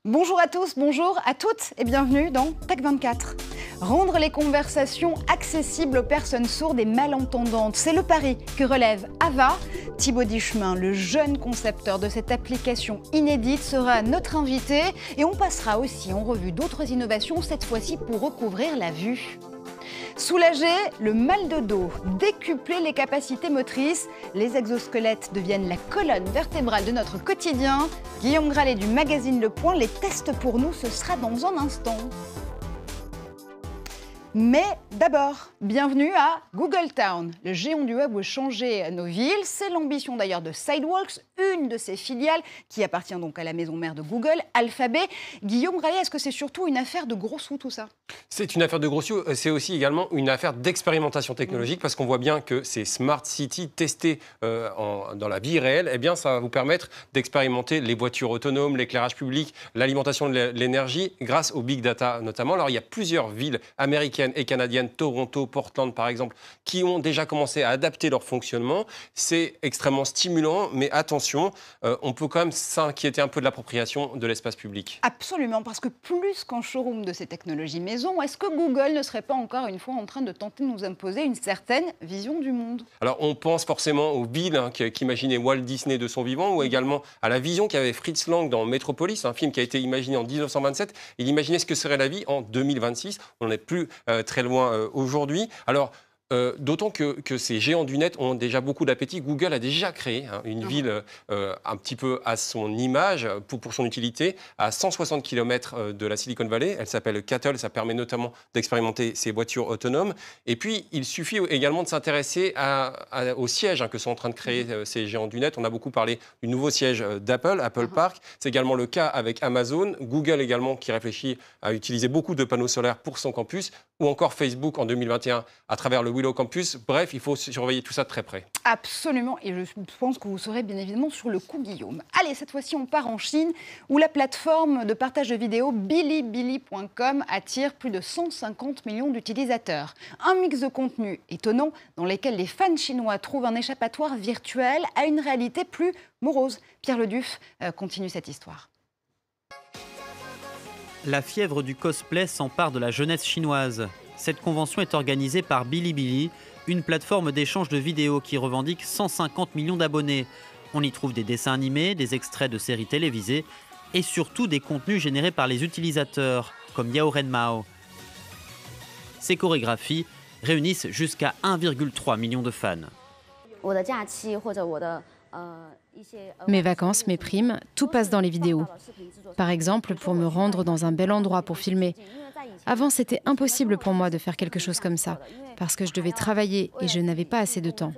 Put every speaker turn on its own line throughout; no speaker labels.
Bonjour à tous, bonjour à toutes et bienvenue dans Tech24. Rendre les conversations accessibles aux personnes sourdes et malentendantes, c'est le pari que relève Ava. Thibaut Dichemin, le jeune concepteur de cette application inédite, sera notre invité et on passera aussi en revue d'autres innovations, cette fois-ci pour recouvrir la vue. Soulager le mal de dos, décupler les capacités motrices, les exosquelettes deviennent la colonne vertébrale de notre quotidien. Guillaume Gralet du magazine Le Point les teste pour nous, ce sera dans un instant. Mais d'abord, bienvenue à Google Town. Le géant du web veut changer nos villes. C'est l'ambition d'ailleurs de Sidewalks, une de ses filiales qui appartient donc à la maison mère de Google, Alphabet. Guillaume Gralet, est-ce que c'est surtout une affaire de gros sous tout ça ?
C'est une affaire de gros sous, c'est aussi également une affaire d'expérimentation technologique parce qu'on voit bien que ces smart cities testées dans la vie réelle, eh bien, ça va vous permettre d'expérimenter les voitures autonomes, l'éclairage public, l'alimentation de l'énergie grâce au big data notamment. Alors il y a plusieurs villes américaines et canadiennes, Toronto, Portland par exemple, qui ont déjà commencé à adapter leur fonctionnement. C'est extrêmement stimulant, mais attention, on peut quand même s'inquiéter un peu de l'appropriation de l'espace public.
Absolument, parce que plus qu'en showroom de ces technologies maison, est-ce que Google ne serait pas encore une fois en train de tenter de nous imposer une certaine vision du monde ?
Alors on pense forcément aux villes qu'imaginait Walt Disney de son vivant, ou également à la vision qu'avait Fritz Lang dans Metropolis, un film qui a été imaginé en 1927. Il imaginait ce que serait la vie en 2026. On n'est plus très loin aujourd'hui. Alors, d'autant que ces géants du net ont déjà beaucoup d'appétit. Google a déjà créé une ville un petit peu à son image, pour son utilité, à 160 km de la Silicon Valley. Elle s'appelle Cattle, ça permet notamment d'expérimenter ces voitures autonomes. Et puis, il suffit également de s'intéresser au siège que sont en train de créer ces géants du net. On a beaucoup parlé du nouveau siège d'Apple, Apple Park. C'est également le cas avec Amazon, Google également qui réfléchit à utiliser beaucoup de panneaux solaires pour son campus, ou encore Facebook en 2021 à travers le Willow Campus. Bref, il faut surveiller tout ça de très près.
Absolument, et je pense que vous serez bien évidemment sur le coup, Guillaume. Allez, cette fois-ci, on part en Chine, où la plateforme de partage de vidéos Bilibili.com attire plus de 150 millions d'utilisateurs. Un mix de contenus étonnants dans lesquels les fans chinois trouvent un échappatoire virtuel à une réalité plus morose. Pierre Leduff continue cette histoire.
La fièvre du cosplay s'empare de la jeunesse chinoise. Cette convention est organisée par Bilibili, une plateforme d'échange de vidéos qui revendique 150 millions d'abonnés. On y trouve des dessins animés, des extraits de séries télévisées et surtout des contenus générés par les utilisateurs, comme Yao Ren Mao. Ces chorégraphies réunissent jusqu'à 1,3 million de fans.
Mes vacances, mes primes, tout passe dans les vidéos. Par exemple, pour me rendre dans un bel endroit pour filmer. Avant, c'était impossible pour moi de faire quelque chose comme ça, parce que je devais travailler et je n'avais pas assez de temps.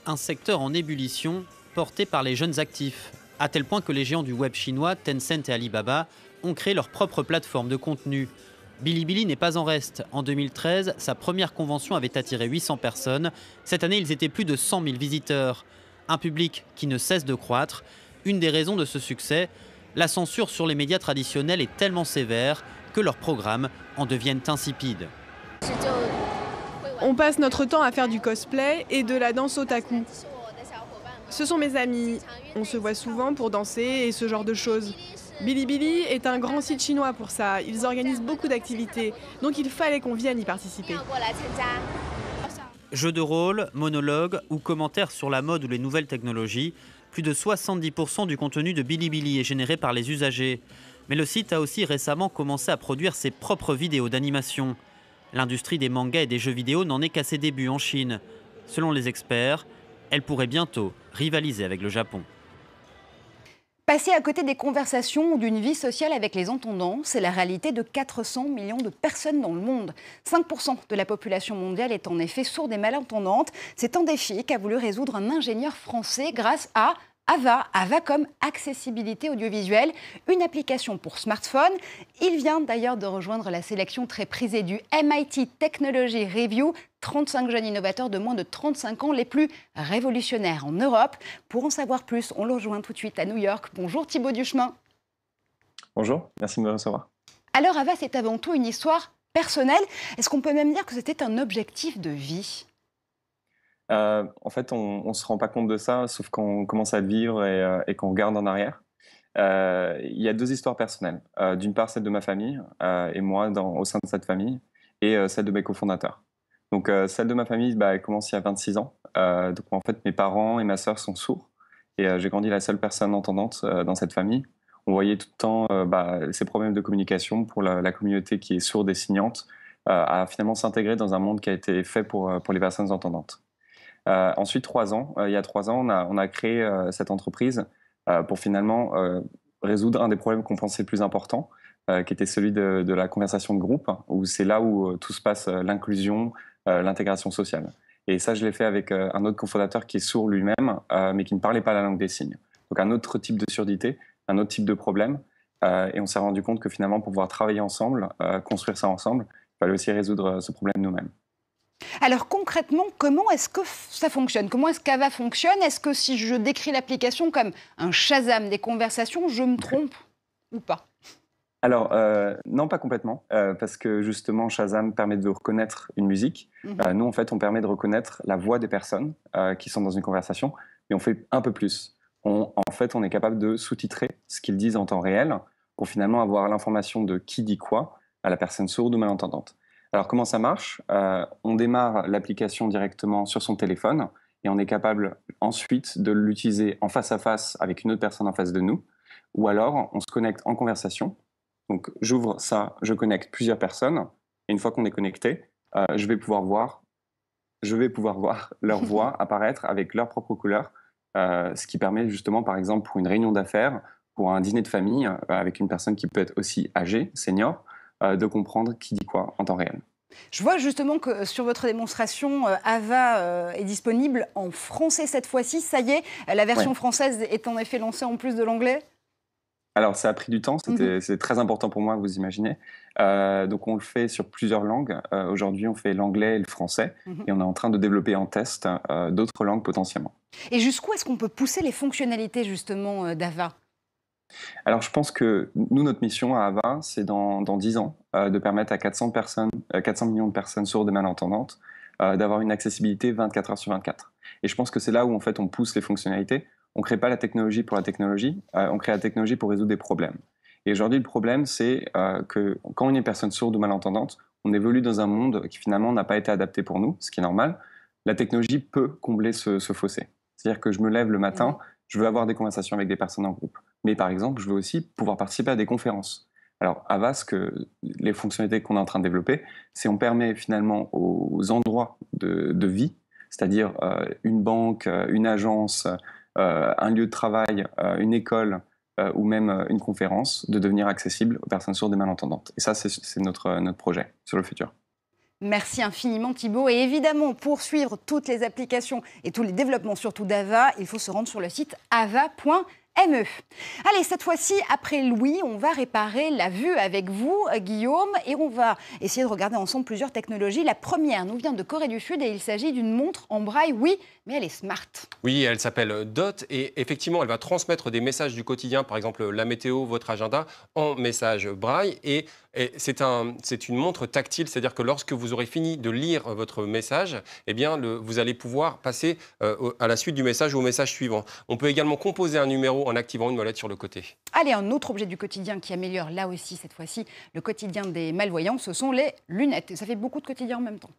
Un secteur en ébullition, porté par les jeunes actifs, à tel point que les géants du web chinois, Tencent et Alibaba, ont créé leur propre plateforme de contenu. Bilibili n'est pas en reste. En 2013, sa première convention avait attiré 800 personnes. Cette année, ils étaient plus de 100 000 visiteurs. Un public qui ne cesse de croître. Une des raisons de ce succès, la censure sur les médias traditionnels est tellement sévère que leurs programmes en deviennent insipides.
On passe notre temps à faire du cosplay et de la danse otaku. Ce sont mes amis. On se voit souvent pour danser et ce genre de choses. Bilibili est un grand site chinois pour ça. Ils organisent beaucoup d'activités, donc il fallait qu'on vienne y participer.
Jeux de rôle, monologues ou commentaires sur la mode ou les nouvelles technologies, plus de 70% du contenu de Bilibili est généré par les usagers. Mais le site a aussi récemment commencé à produire ses propres vidéos d'animation. L'industrie des mangas et des jeux vidéo n'en est qu'à ses débuts en Chine. Selon les experts, elle pourrait bientôt rivaliser avec le Japon.
Passer à côté des conversations ou d'une vie sociale avec les entendants, c'est la réalité de 400 millions de personnes dans le monde. 5% de la population mondiale est en effet sourde et malentendante. C'est un défi qu'a voulu résoudre un ingénieur français grâce à Ava comme accessibilité audiovisuelle, une application pour smartphone. Il vient d'ailleurs de rejoindre la sélection très prisée du MIT Technology Review, 35 jeunes innovateurs de moins de 35 ans les plus révolutionnaires en Europe. Pour en savoir plus, on le rejoint tout de suite à New York. Bonjour Thibaut Dichemin.
Bonjour, merci de me recevoir.
Alors Ava, c'est avant tout une histoire personnelle. Est-ce qu'on peut même dire que c'était un objectif de vie ?
En fait, on ne se rend pas compte de ça, sauf quand on commence à le vivre et qu'on regarde en arrière. Il y a 2 histoires personnelles. D'une part, celle de ma famille et moi au sein de cette famille, et celle de mes cofondateurs. Donc, celle de ma famille, elle commence il y a 26 ans. Donc, en fait, mes parents et ma sœur sont sourds. Et j'ai grandi la seule personne entendante dans cette famille. On voyait tout le temps ces problèmes de communication pour la communauté qui est sourde et signante, à finalement s'intégrer dans un monde qui a été fait pour les personnes entendantes. Ensuite, il y a 3 ans, on a créé cette entreprise pour finalement résoudre un des problèmes qu'on pensait le plus important, qui était celui de la conversation de groupe, où c'est là où tout se passe, l'inclusion, l'intégration sociale. Et ça, je l'ai fait avec un autre cofondateur qui est sourd lui-même, mais qui ne parlait pas la langue des signes. Donc un autre type de surdité, un autre type de problème. Et on s'est rendu compte que finalement, pour pouvoir travailler ensemble, construire ça ensemble, il fallait aussi résoudre ce problème nous-mêmes.
Alors concrètement, comment est-ce que ça fonctionne? Comment est-ce qu'Ava fonctionne? Est-ce que si je décris l'application comme un Shazam des conversations, je me trompe ou pas?
Alors, non, pas complètement, parce que justement, Shazam permet de reconnaître une musique. Nous, en fait, on permet de reconnaître la voix des personnes qui sont dans une conversation, mais on fait un peu plus. En fait, on est capable de sous-titrer ce qu'ils disent en temps réel pour finalement avoir l'information de qui dit quoi à la personne sourde ou malentendante. Alors, comment ça marche? On démarre l'application directement sur son téléphone et on est capable ensuite de l'utiliser en face à face avec une autre personne en face de nous, ou alors on se connecte en conversation. Donc, j'ouvre ça, je connecte plusieurs personnes, et une fois qu'on est connecté, je vais pouvoir voir leur voix apparaître avec leur propre couleur, ce qui permet justement, par exemple, pour une réunion d'affaires, pour un dîner de famille, avec une personne qui peut être aussi âgée, senior, de comprendre qui dit quoi en temps réel.
Je vois justement que sur votre démonstration, Ava est disponible en français cette fois-ci. Ça y est, la version française est en effet lancée en plus de l'anglais?
Alors, ça a pris du temps, c'est très important pour moi, vous imaginez. Donc, on le fait sur plusieurs langues. Aujourd'hui, on fait l'anglais et le français. Et on est en train de développer en test d'autres langues potentiellement.
Et jusqu'où est-ce qu'on peut pousser les fonctionnalités justement d'Ava?
Alors, je pense que nous, notre mission à Ava, c'est dans 10 ans de permettre à 400 millions de personnes sourdes et malentendantes d'avoir une accessibilité 24 heures sur 24. Et je pense que c'est là où, en fait, on pousse les fonctionnalités. On ne crée pas la technologie pour la technologie, on crée la technologie pour résoudre des problèmes. Et aujourd'hui, le problème, c'est que quand on est une personne sourde ou malentendante, on évolue dans un monde qui finalement n'a pas été adapté pour nous, ce qui est normal. La technologie peut combler ce fossé. C'est-à-dire que je me lève le matin, je veux avoir des conversations avec des personnes en groupe. Mais par exemple, je veux aussi pouvoir participer à des conférences. Alors, Ava, les fonctionnalités qu'on est en train de développer, c'est on permet finalement aux endroits de vie, c'est-à-dire une banque, une agence, un lieu de travail, une école ou même une conférence, de devenir accessible aux personnes sourdes et malentendantes. Et ça, c'est notre projet sur le futur.
Merci infiniment Thibaut. Et évidemment, pour suivre toutes les applications et tous les développements, surtout d'Ava, il faut se rendre sur le site ava.me. Allez, cette fois-ci, après Louis, on va réparer la vue avec vous, Guillaume, et on va essayer de regarder ensemble plusieurs technologies. La première nous vient de Corée du Sud et il s'agit d'une montre en braille, oui, mais elle est smart. Oui, elle s'appelle Dot et effectivement, elle va transmettre des messages du quotidien, par exemple la météo, votre agenda, en message braille. Et c'est une montre tactile, c'est-à-dire que lorsque vous aurez fini de lire votre message, eh bien, vous allez pouvoir passer à la suite du message ou au message suivant. On peut également composer un numéro en activant une molette sur le côté. Allez, un autre objet du quotidien qui améliore là aussi, cette fois-ci, le quotidien des malvoyants, ce sont les lunettes. Et ça fait beaucoup de quotidiens en même temps.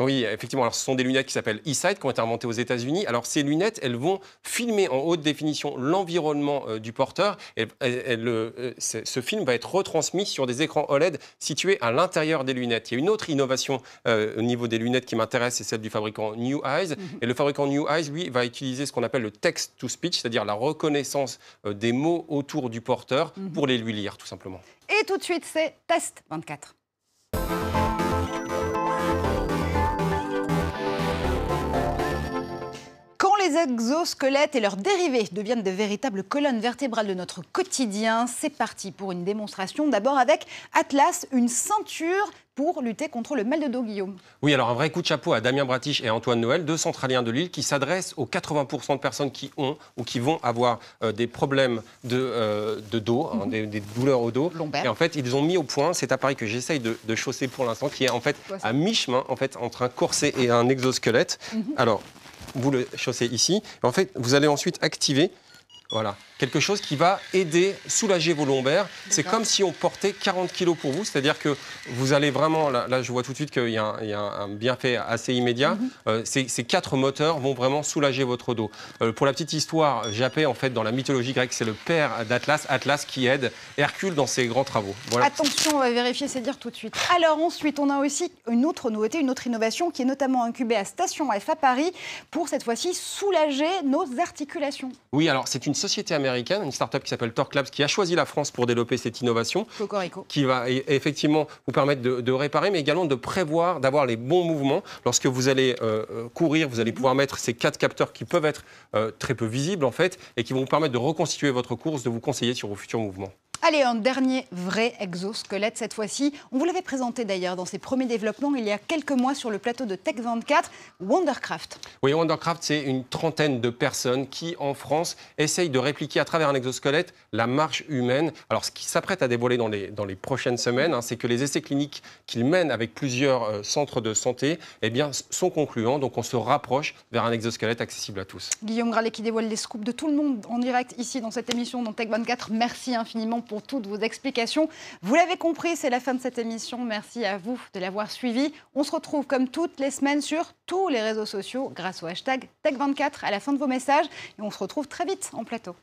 Oui, effectivement. Alors, ce sont des lunettes qui s'appellent eSight, qui ont été inventées aux États-Unis. Alors, ces lunettes, elles vont filmer en haute définition l'environnement du porteur. Ce film va être retransmis sur des écrans OLED situés à l'intérieur des lunettes. Il y a une autre innovation au niveau des lunettes qui m'intéresse, c'est celle du fabricant New Eyes. Et le fabricant New Eyes, lui, va utiliser ce qu'on appelle le text-to-speech, c'est-à-dire la reconnaissance des mots autour du porteur pour les lui lire, tout simplement. Et tout de suite, c'est Test 24. Les exosquelettes et leurs dérivés deviennent de véritables colonnes vertébrales de notre quotidien. C'est parti pour une démonstration. D'abord avec Atlas, une ceinture pour lutter contre le mal de dos, Guillaume. Oui, alors un vrai coup de chapeau à Damien Bratiche et Antoine Noël, deux centraliens de Lille, qui s'adressent aux 80% de personnes qui ont ou qui vont avoir des problèmes de dos, des douleurs au dos. Lombaire. Et en fait, ils ont mis au point cet appareil que j'essaye de chausser pour l'instant, qui est en fait à mi-chemin entre un corset et un exosquelette. Alors, vous le chaussez ici. En fait, vous allez ensuite activer
Voilà, quelque chose qui va aider, soulager vos lombaires. C'est comme si on portait 40 kilos pour vous, c'est-à-dire que vous allez vraiment, là je vois tout de suite qu'il y a un bienfait assez immédiat. Ces 4 moteurs vont vraiment soulager votre dos. Pour la petite histoire, Japet, en fait, dans la mythologie grecque, c'est le père d'Atlas, Atlas qui aide Hercule dans ses grands travaux. Voilà.
Attention, on va vérifier, c'est dire tout de suite. Alors ensuite, on a aussi une autre nouveauté, une autre innovation qui est notamment incubée à Station F à Paris pour cette fois-ci soulager nos articulations.
Oui, alors c'est une société américaine, une start-up qui s'appelle Torque Labs, qui a choisi la France pour développer cette innovation.
Cocorico.
Qui va effectivement vous permettre de réparer, mais également de prévoir, d'avoir les bons mouvements. Lorsque vous allez courir, vous allez pouvoir mettre ces 4 capteurs qui peuvent être très peu visibles en fait, et qui vont vous permettre de reconstituer votre course, de vous conseiller sur vos futurs mouvements.
Allez, un dernier vrai exosquelette cette fois-ci. On vous l'avait présenté d'ailleurs dans ses premiers développements il y a quelques mois sur le plateau de Tech24, Wondercraft.
Oui, Wondercraft, c'est une trentaine de personnes qui, en France, essayent de répliquer à travers un exosquelette la marche humaine. Alors, ce qui s'apprête à dévoiler dans les prochaines semaines, c'est que les essais cliniques qu'ils mènent avec plusieurs centres de santé eh bien, sont concluants. Donc, on se rapproche vers un exosquelette accessible à tous.
Guillaume Gralet qui dévoile les scoops de tout le monde en direct ici dans cette émission dans Tech24. Merci infiniment pour toutes vos explications. Vous l'avez compris, c'est la fin de cette émission. Merci à vous de l'avoir suivi. On se retrouve comme toutes les semaines sur tous les réseaux sociaux grâce au hashtag Tech24 à la fin de vos messages. Et on se retrouve très vite en plateau.